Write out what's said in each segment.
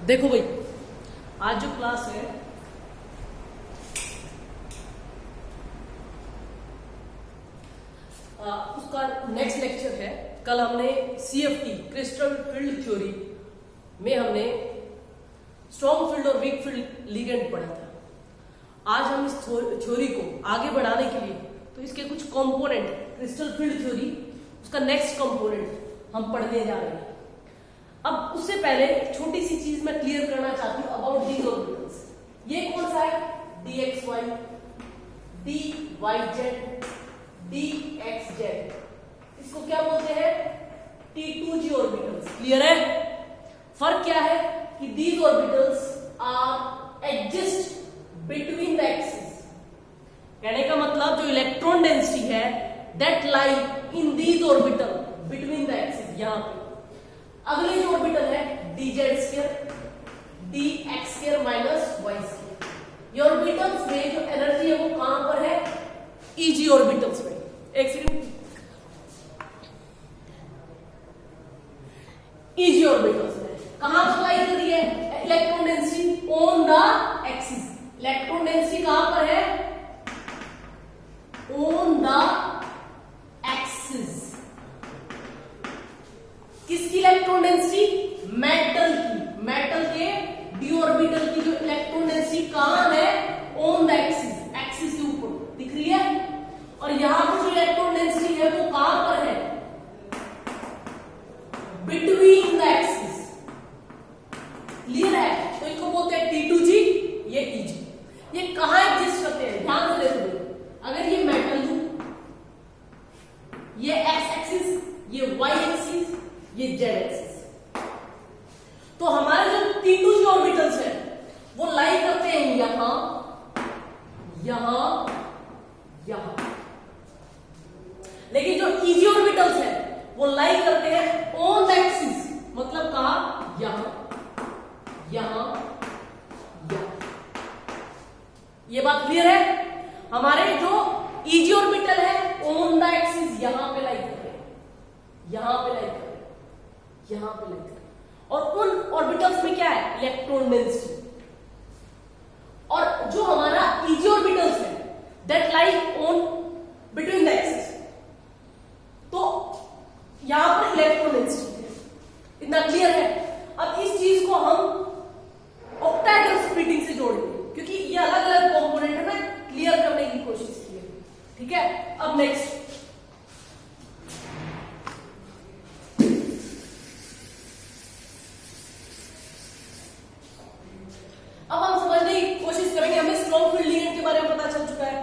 देखो भाई, आज जो क्लास है उसका नेक्स्ट लेक्चर है। कल हमने CFT क्रिस्टल फील्ड थ्योरी में हमने स्ट्रॉन्ग फील्ड और वीक फील्ड लिगेंड पढ़ा था। आज हम इस थ्योरी को आगे बढ़ाने के लिए तो इसके कुछ कंपोनेंट, क्रिस्टल फील्ड थ्योरी उसका नेक्स्ट कंपोनेंट हम पढ़ने जा रहे हैं। अब उससे पहले एक छोटी सी चीज मैं क्लियर करना चाहती हूँ अबाउट दीज ऑर्बिटल्स। ये कौन सा है? dxy, dyz, dxz। इसको क्या बोलते हैं? T2g orbitals. क्लियर है? फर्क क्या है कि these orbitals are adjust between the axis. कहने का मतलब जो इलेक्ट्रॉन डेंसिटी है that lie in these orbital between the axis. यहां पे अगले जो ऑर्बिटल है dz2, dx2 माइनस y2। ये ऑर्बिटल्स में जो एनर्जी है वो कहां पर है? Eg ऑर्बिटल्स में। एक सेकंड, Eg ऑर्बिटल्स में कहां पर लाई कर रही है electron density? On the axis. Electron density कहां पर है? On the axis. किसकी इलेक्ट्रॉन डेंसिटी? मेटल की। मेटल के डी ऑर्बिटल की जो इलेक्ट्रॉन डेंसिटी कहां है? On the axis. एक्सिस के ऊपर दिख रही है। और यहां पर जो इलेक्ट्रॉन डेंसिटी है वो कहां पर है? Between the axis. क्लियर है? तो इनको बोलते हैं T2g, ये Eg। ये कहां एग्जिस्ट करते हैं? ध्यान से देखो। अगर ये मेटल लूं, ये x एक्सिस, ये y एक्सिस, ये z एक्सिस, तो हमारे जो T2g ऑर्बिटल्स है वो लाई करते हैं यहां, यहां, यहां। लेकिन जो Eg ऑर्बिटल्स है वो लाई करते हैं ऑन द एक्सिस। मतलब कहां? यहां, यहां, यहां। ये बात क्लियर है? हमारे जो Eg ऑर्बिटल है ऑन द एक्सिस यहां पे लाई करते हैं, यहां पे लाई करते हैं, यहां पे लाई करते हैं। और उन ऑर्बिटल्स में क्या है? Electron density. और जो हमारा Eg ऑर्बिटल्स है that lie on between the axis, तो यहां पर इलेक्ट्रॉन डेंसिटी है। इतना क्लियर है? अब इस चीज को हम ऑक्टाहेड्रल स्प्लिटिंग से जोड़ेंगे क्योंकि ये अलग अलग कंपोनेंट है। मैं क्लियर करने की कोशिश की है। ठीक है? अब नेक्स्ट अब हम समझने की कोशिश करेंगे। हमें स्ट्रॉन्ग फील्ड लिगेंड के बारे में पता चल चुका है,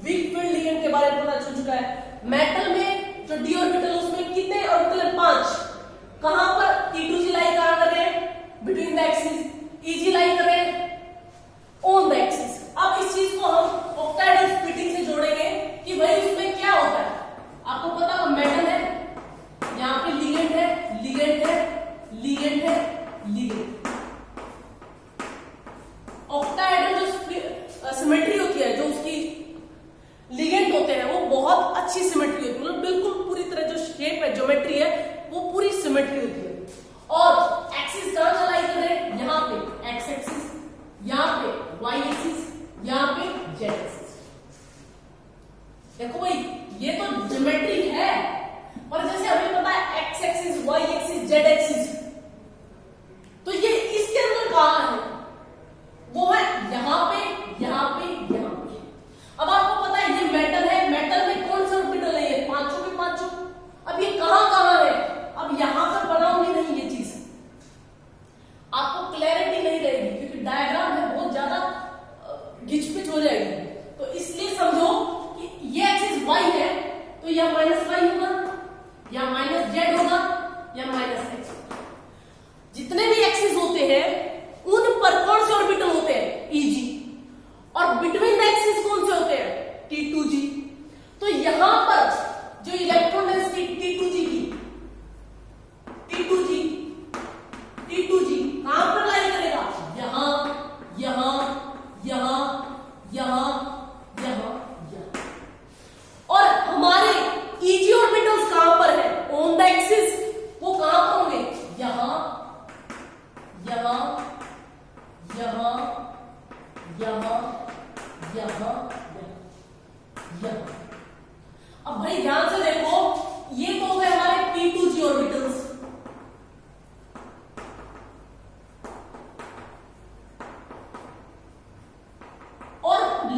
वीक फील्ड लिगेंड के बारे में पता चल चुका है। मेटल में जो डी ऑर्बिटल उसमें कितने ऑर्बिटल है? 5। कहां पर? T2g लाई कहां कर रहे हैं? Between the axis. Eg लाई कर रहे हैं ऑन द एक्सिस। अब इस चीज को हम ऑक्टाहेड्रल स्प्लिटिंग से जोड़ेंगे कि भाई उसमें क्या होता है। आपको पता है मेटल है, यहां पे लिगेंड है, लिगेंड है, लिगेंड है, लिगेंड। ऑक्टाहेड्रल जो सिमेट्री होती है, जो उसकी लिगेंड होते हैं वो बहुत अच्छी सिमेट्री होती है। मतलब बिल्कुल पूरी तरह जो शेप है, ज्योमेट्री है, वो पूरी सिमेट्री होती है। और एक्सिस कहां चलाई कर रहे हैं? यहां पे एक्स एक्सिस, यहां पे वाई एक्सिस, यहां पे जेड एक्सिस। देखो भाई, ये तो ज्योमेट्री है। और जैसे हमें पता है X axis, Y axis, Z axis, तो ये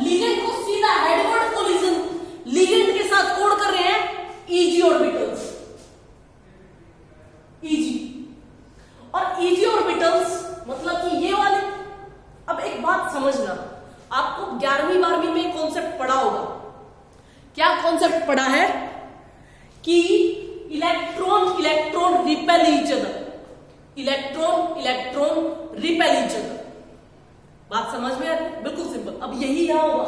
लिगेंड को सीधा हेडवर्ड कोलिजन लिगेंड के साथ कोड कर रहे हैं ईजी ऑर्बिटल्स, ईजी। और ईजी ऑर्बिटल्स मतलब कि ये वाले। अब एक बात समझना, आपको 11वीं 12वीं में कॉन्सेप्ट पढ़ा होगा। क्या कॉन्सेप्ट पढ़ा है कि electron electron repel each other, electron electron repel each other. बात समझ में आ रही है? बिल्कुल सिंपल। अब यही यहां होगा।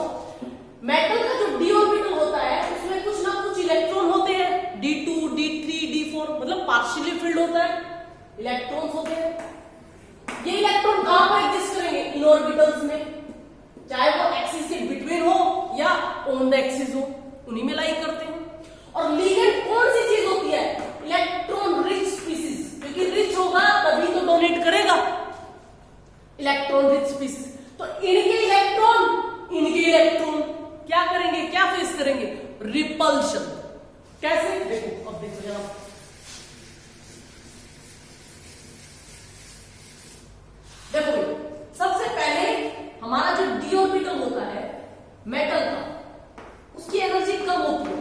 मेटल का जो डी ऑर्बिटल होता है उसमें कुछ ना कुछ इलेक्ट्रॉन होते हैं, D2 D3 D4, मतलब पार्शियली फिल्ड होता है, इलेक्ट्रॉन्स होते हैं। ये इलेक्ट्रॉन कहां पर एग्जिस्ट करेंगे? इन ऑर्बिटल्स में, चाहे वो एक्सिस के बिटवीन हो या ऑन द एक्सिस हो, उन्हीं में लाई करते हैं। और लिगेंड कौन सी चीज होती है? इलेक्ट्रॉन रिच स्पीसीज, क्योंकि रिच होगा तभी तो डोनेट करेगा, इलेक्ट्रॉन रिच स्पीसीज। तो इनके इलेक्ट्रॉन क्या करेंगे, क्या फेस करेंगे? रिपल्शन। कैसे? देखो, अब देखो जरा, देखो सबसे पहले हमारा जो डी ऑर्बिटल होता है मेटल का, उसकी एनर्जी कम होती है।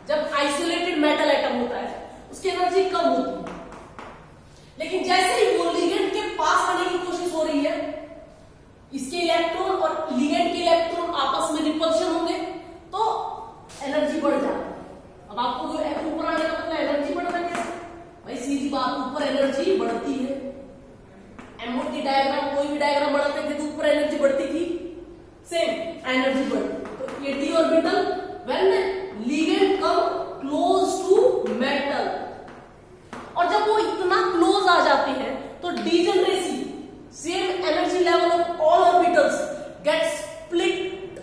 जब आइसोलेटेड मेटल एटम होता है उसकी एनर्जी कम होती है, लेकिन जैसे ही वो लिगेंड के पास आने की कोशिश हो रही है, इसके इलेक्ट्रॉन और लिगेंड के इलेक्ट्रॉन आपस में रिपल्शन होंगे तो एनर्जी बढ़ जाती है। अब आपको ऊपर आने का मतलब एनर्जी बढ़ रहा है कैसे? भाई सीधी बात, ऊपर एनर्जी बढ़ती है। एमओटी डायग्राम, कोई भी डायग्राम बनाते थे तो ऊपर एनर्जी बढ़ती थी, सेम एनर्जी बढ़ती। तो ये d orbital when ligand come close to metal, और जब वो इतना क्लोज आ जाते हैं तो degeneracy, same energy level of all orbitals get split.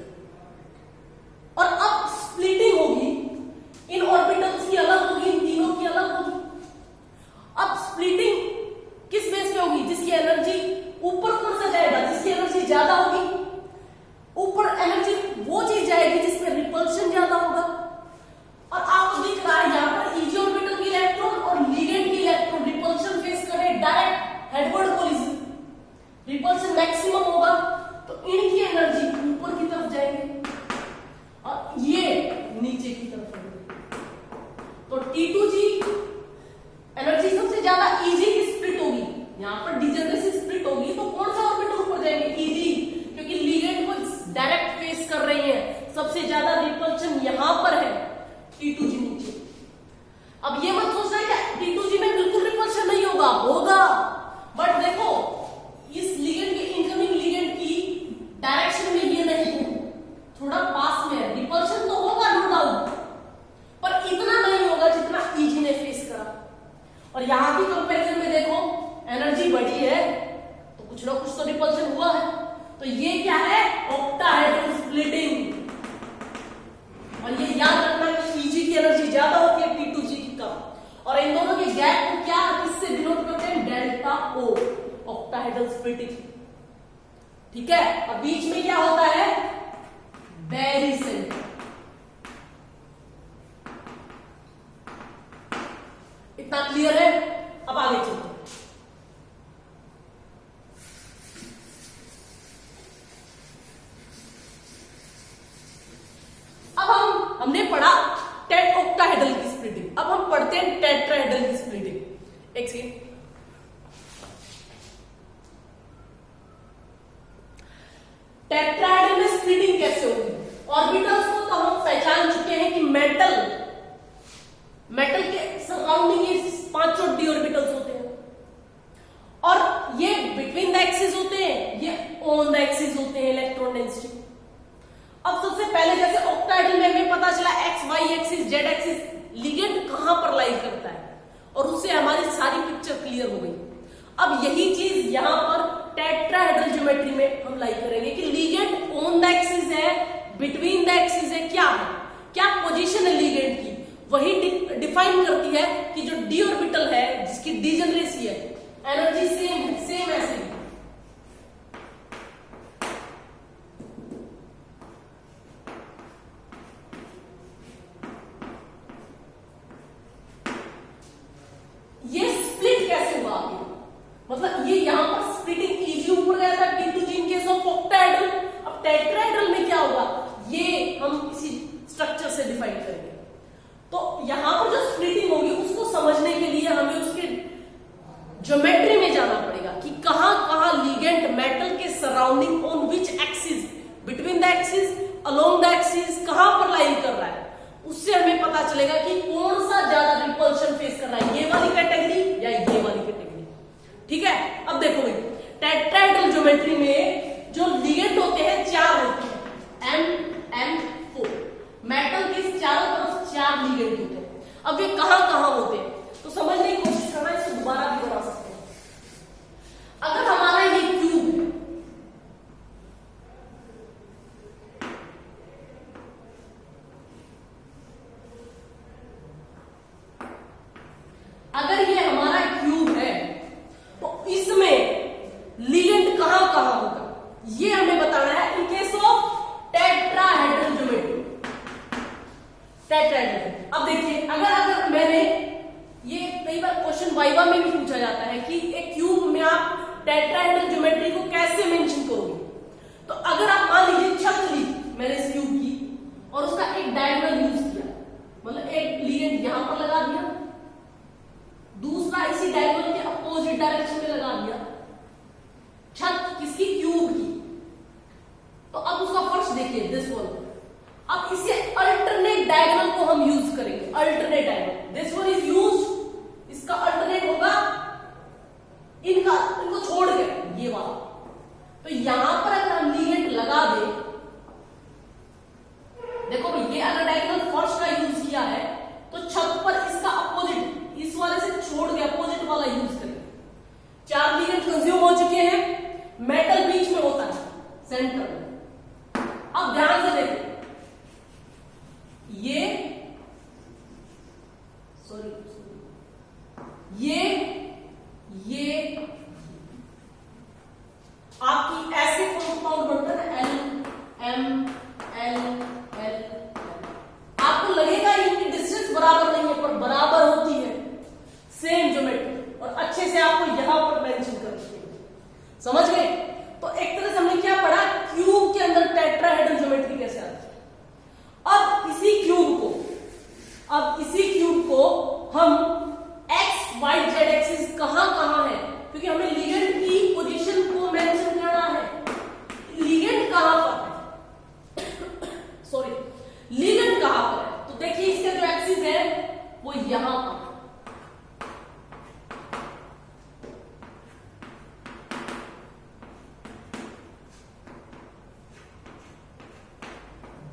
और अब स्प्लिटिंग होगी, इन ऑर्बिटल्स की अलग होगी, इन तीनों की अलग होगी। अब स्प्लिटिंग किस बेस पे होगी? जिसकी एनर्जी ऊपर कौन सा जाएगा? जिसकी एनर्जी ज्यादा होगी। ऊपर एनर्जी वो चीज जाएगी जिसमें रिपल्शन ज्यादा होगा। और आपको दिख रहा है यहां पर ईजी ऑर्बिटल की इलेक्ट्रॉन और लिगेंड की इलेक्ट्रॉन रिपल्शन फेस कर रहे हैं, direct headword collision, repulsion maximum होगा, तो इनकी एनर्जी ऊपर की तरफ जाएगी और ये नीचे की तरफ जाएगी। तो T2G एनर्जी सबसे ज्यादा ईजी की स्प्लिट होगी, यहां पर डिजनरेसी स्प्लिट होगी, तो कौन सा ऑर्बिटल ऊपर जाएंगे? ईजी, क्योंकि लिगेंड को डायरेक्ट फेस कर रही है, सबसे ज्यादा रिपल्शन यहां पर है, T2G नीचे। अब ये मत सोचना क्या T2G में बिल्कुल रिपल्शन नहीं होगा, होगा, बट देखो इस लिगेंड के इनकमिंग लिगेंड की डायरेक्शन में ये नहीं है, थोड़ा पास में है। रिपल्शन तो होगा नो डाउट, पर इतना नहीं होगा जितना ईजी ने फेस करा। और यहां की कंपैरिजन में देखो एनर्जी बढ़ी है तो कुछ ना कुछ तो रिपल्शन हुआ है। तो ये क्या है? Octahedral splitting. और ये याद रखना कि ईजी की एनर्जी ज्यादा होती है, T2G की कम। और इन दोनों के गैप को क्या किससे डिनोट करते हैं? Delta O, octahedral splitting. ठीक है। और बीच में क्या होता है? बैरिसेंटर। इतना क्लियर है? अब आगे चलते हैं। अब हमने पढ़ा ऑक्टाहेड्रल की स्प्लिटिंग, अब हम पढ़ते हैं टेट्राहेड्रल की स्प्लिटिंग। एक सेकंड, टेट्राहेड्रल में स्प्लिटिंग कैसे होगी? ऑर्बिटल्स को तो हम पहचान चुके हैं कि मेटल के सराउंडिंग ये पांचों डी ऑर्बिटल्स होते हैं, और ये बिटवीन द एक्सिस होते हैं, ये ऑन द एक्सिस होते हैं इलेक्ट्रॉन डेंसिटी। अब सबसे पहले जैसे ऑक्टाहेड्रल में हमें पता चला X Y axis Z axis, ligand कहां पर लाई करता है, और उससे हमारी सारी पिक्चर क्लियर हो गई। अब यही चीज यहां पर टेट्राहेड्रल ज्योमेट्री में हम लाई करेंगे कि लिगेंड ऑन द एक्सिस है, बिटवीन द एक्सिस है, क्या पोजीशन है लिगेंड की, वही डिफाइन करती है कि जो डी ऑर्बिटल है जिसकी डिजनरेसी है, एनर्जी सेम है, सेम ऐसे ही। ये स्प्लिट कैसे हुआ आगे? मतलब ये यहां पर स्प्लिटिंग ईजी ऊपर गया था T2G in case of octahedral. अब टेट्राहेड्रल में क्या होगा? ये हम इसी स्ट्रक्चर से डिफाइन करेंगे। तो यहां पर जो स्प्लिटिंग होगी उसको समझने के लिए हमें उसके ज्योमेट्री में जाना पड़ेगा कि कहां कहां लिगेंड मेटल के surrounding on which axis, between the axis, along the axis, कहां पर लाइन कर रहा है। उससे हमें पता चलेगा कि कौन सा ज्यादा रिपल्शन फेस कर रहा है, ये वाली कैटेगरी या ये वाली कैटेगरी। ठीक है, अब देखो भाई टेट्राहेड्रल ज्योमेट्री में जो लिगेंड होते हैं 4 होते हैं, M4। मेटल के चारों तरफ 4 लिगेंड होते हैं। अब ये कहां कहां होते हैं तो समझने की कोशिश करना, इसको दोबारा भी बना सकते हैं। अगर हमारा ये क्यूब है, अगर ये हमारा क्यूब है तो इसमें लिगेंड कहां कहां होगा ये हमें बताना है in case of tetrahedral geometry. Tetrahedral, अब देखिए अगर मैंने ये कई बार क्वेश्चन वाइवा में भी पूछा जाता है कि एक क्यूब में आप टेट्राहेड्रल ज्योमेट्री को कैसे मेंशन करोगे। तो अगर आप मान लीजिए छत ली मैंने इस क्यूब की और उसका एक डायगोनल यूज किया, मतलब एक लिगेंड यहां पर लगा दिया, दूसरा इसी डायगोनल के अपोजिट डायरेक्शन में लगा दिया, छत किसकी, क्यूब की। तो अब उसका फर्श देखिए दिस वन। अब इसे अल्टरनेट डायगोनल को हम यूज करेंगे, alternate diagonal, this one is used, इसका अल्टरनेट होगा इनको छोड़ के ये वाला। तो यहां पर अगर हम लिगेंड लगा दे, देखो भाई ये अगर डायगोनल फर्श का यूज किया है तो छत पर इसका अपोजिट, इस वाले से छोड़ के अपोजिट वाला यूज करेंगे। 4 लिगेंड कंज्यूम हो चुके हैं, मेटल बीच में होता है सेंटर में। अब ध्यान से देखो, ये आपकी ऐसे कंपाउंड बनता है L। आपको लगेगा इनकी डिस्टेंस बराबर नहीं है, पर बराबर होती है, सेम ज्योमेट्री, और अच्छे से आपको यहां पर मेंशन कर दिए। समझ गए? तो एक तरह से हमने क्या पढ़ा, क्यूब के अंदर टेट्राहेड्रल ज्योमेट्री कैसे आती है। अब इसी क्यूब को हम एक्स वाई जेड एक्सिस कहां कहां है, क्योंकि हमें लिगेंड की पोजीशन को मेंशन करना है। लिगेंड कहां पर है सॉरी लिगेंड कहां पर है, तो देखिए इसके जो एक्सिस है वो यहां पर,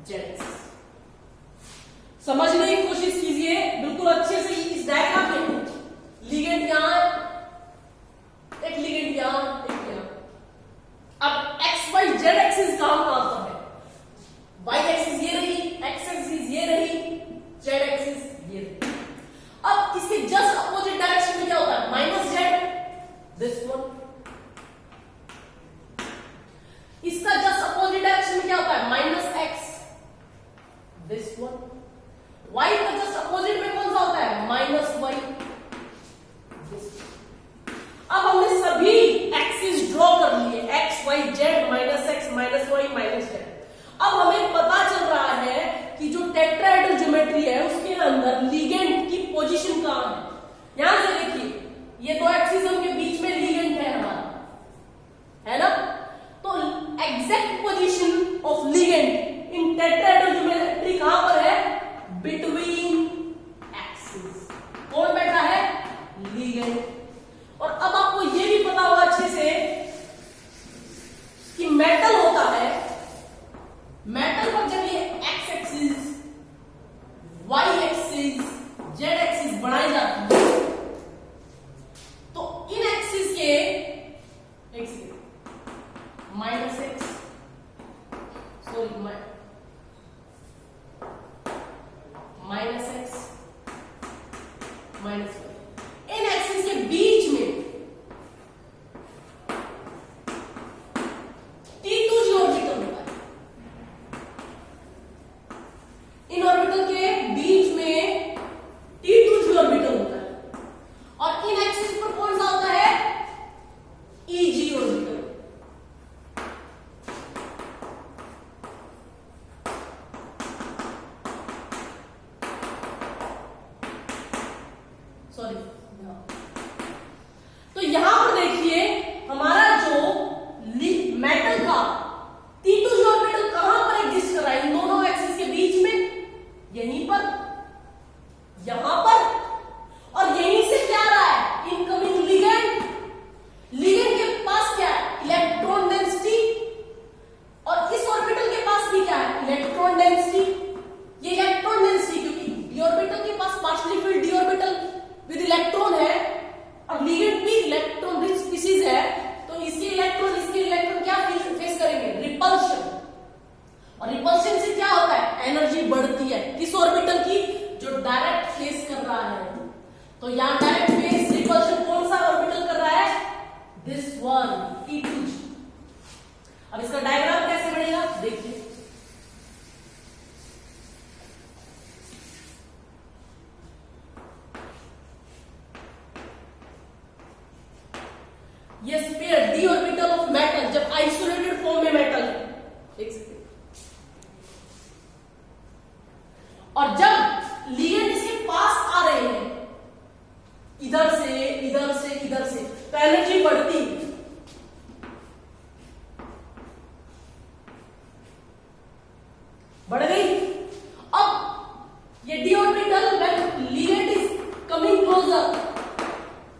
जेड एक्सिस। समझने की कोशिश कीजिए बिल्कुल अच्छे से। इस डायग्राम में लिगेंड यहां, एक लिगेंड यहां, एक यहां। अब एक्स वाई जेड एक्सिस कहां पर है, वाई एक्सिस ये रही, एक्स एक्सिस ये रही, जेड एक्सिस ये रही। अब इसके जस्ट अपोजिट डायरेक्शन में क्या होता है, माइनस जेड, दिस वन। इसका जस्ट अपोजिट डायरेक्शन में क्या होता है, minus X, this one. Y का जस्ट अपोजिट में कौन सा होता है, माइनस वाई। अब हमने सभी एक्सिस ड्रॉ कर लिए, X Y Z, minus X minus Y minus Z. अब हमें पता चल रहा है कि जो टेट्राहेड्रल ज्योमेट्री है उसके अंदर लिगेंड की पोजीशन कहां है। यहां से देखिए ये 2 एक्सिस के बीच में लिगेंड है हमारा, है ना। तो exact position of ligand in tetrahedral geometry कहां पर है, बिटवीन एक्सिस। कौन बैठा है, लिगेंड। और अब आपको यह भी पता होगा अच्छे से कि मेटल होता है, मेटल पर जब ये एक्स एक्सिस, वाई एक्सिस ये sphere D orbital of metal जब आइसोलेटेड फॉर्म में मेटल है, एक सेकेंड, और जब लिगेंड इसके पास आ रहे हैं इधर से इधर से इधर से, तो एनर्जी बढ़ती है। बढ़ गई। अब ये d orbital when ligand is coming closer,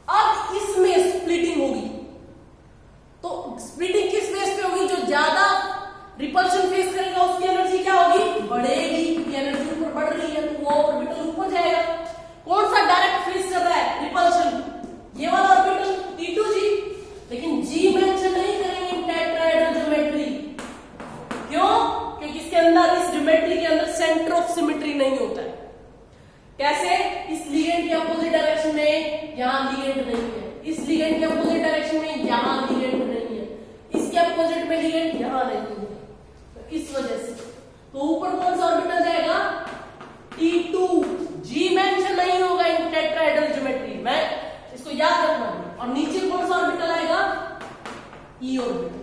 अब इसमें स्प्लिटिंग होगी। तो स्प्लिटिंग किस फेस पे होगी? जो ज्यादा रिपल्शन फेस करेगा उसकी एनर्जी क्या होगी? बढ़ेगी, क्योंकि एनर्जी ऊपर बढ़ रही है तो वो ऑर्बिटल ऊपर जाएगा। कौन सा डायरेक्ट फेस चल रहा है? रिपल्शन, ये वाला ऑर्बिटल T2G। लेकिन G मेंशन नहीं करेंगे इन टेट्राहेड्रल ज्योमेट्री। क्यों? क्योंकि इसके अंदर, इस ज्योमेट्री के अंदर सेंटर ऑफ सिमेट्री नहीं होता है। कैसे? इस लिगेंड के अपोजिट डायरेक्शन में यहां लिगेंड नहीं है, इस लिगेंड के अपोजिट डायरेक्शन में यहां लिगेंड नहीं है, इसके अपोजिट में लिगेंड यहां नहीं है, तो इस वजह से। तो ऊपर कौन सा ऑर्बिटल जाएगा? T2। G मेंशन नहीं होगा इन टेट्राहेड्रल ज्योमेट्री में, इसको याद रखना है। और नीचे कौन सा ऑर्बिटल आएगा? E orbital.